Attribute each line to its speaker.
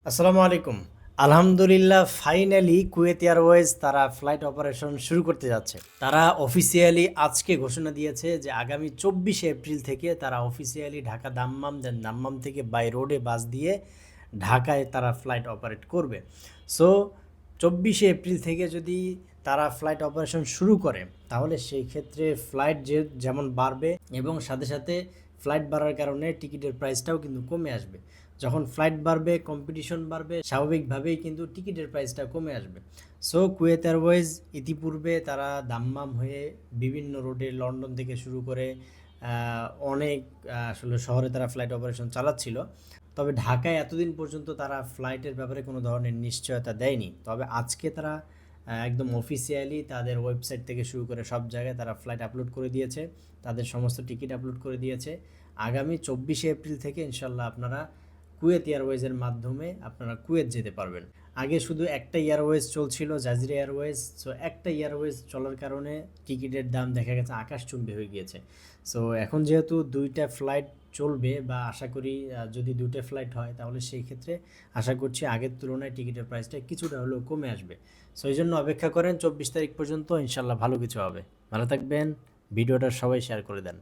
Speaker 1: আসসালামু আলাইকুম। আলহামদুলিল্লাহ ফাইনালি কুয়েত এয়ারওয়েজ তারা ফ্লাইট অপারেশন শুরু করতে যাচ্ছে। তারা অফিসিয়ালি আজকে ঘোষণা দিয়েছে যে আগামী ২৪শে এপ্রিল থেকে তারা অফিসিয়ালি ঢাকা দাম্মাম দেন দাম্মাম থেকে বাই রোডে বাস দিয়ে ঢাকায় তারা ফ্লাইট অপারেট করবে। সো ২৪শে এপ্রিল থেকে যদি তারা ফ্লাইট অপারেশন শুরু করে তাহলে সেই ক্ষেত্রে ফ্লাইট যেমন বাড়বে এবং সাথে সাথে ফ্লাইট বাড়ার কারণে টিকিটের প্রাইসটাও কিন্তু কমে আসবে। যখন ফ্লাইট বাড়বে, কম্পিটিশন বাড়বে, স্বাভাবিকভাবেই কিন্তু টিকিটের প্রাইসটা কমে আসবে। সো কুয়েত এয়ারওয়েজ ইতিপূর্বে তারা দাম্মাম হয়ে বিভিন্ন রোডে লন্ডন থেকে শুরু করে অনেক আসলে শহরে তারা ফ্লাইট অপারেশন চালাচ্ছিল। তবে ঢাকায় এতদিন পর্যন্ত তারা ফ্লাইটের ব্যাপারে কোনো ধরনের নিশ্চয়তা দেয়নি। তবে আজকে তারা একদম অফিসিয়ালি তাদের ওয়েবসাইট থেকে শুরু করে সব জায়গায় তারা ফ্লাইট আপলোড করে দিয়েছে, তাদের সমস্ত টিকিট আপলোড করে দিয়েছে। আগামী ২৪শে এপ্রিল থেকে ইনশাল্লাহ আপনারা কুয়েত এয়ারওয়েজের মাধ্যমে আপনারা কুয়েত যেতে পারবেন। আগে শুধু একটা এয়ারওয়েজ চলছিল, জাজিরা এয়ারওয়েজ। সো একটা এয়ারওয়েজ চলার কারণে টিকিটের দাম দেখা গেছে আকাশচুম্বী হয়ে গিয়েছে। সো এখন যেহেতু দুইটা ফ্লাইট চলবে বা আশা করি যদি দুইটা ফ্লাইট হয় তাহলে সেই ক্ষেত্রে আশা করছি আগের তুলনায় টিকিটের প্রাইসটা কিছুটা হলেও কমে আসবে। সো এই জন্য অপেক্ষা করেন ২৪ তারিখ পর্যন্ত, ইনশাল্লাহ ভালো কিছু হবে। ভালো থাকবেন, ভিডিওটা সবাই শেয়ার করে দেন।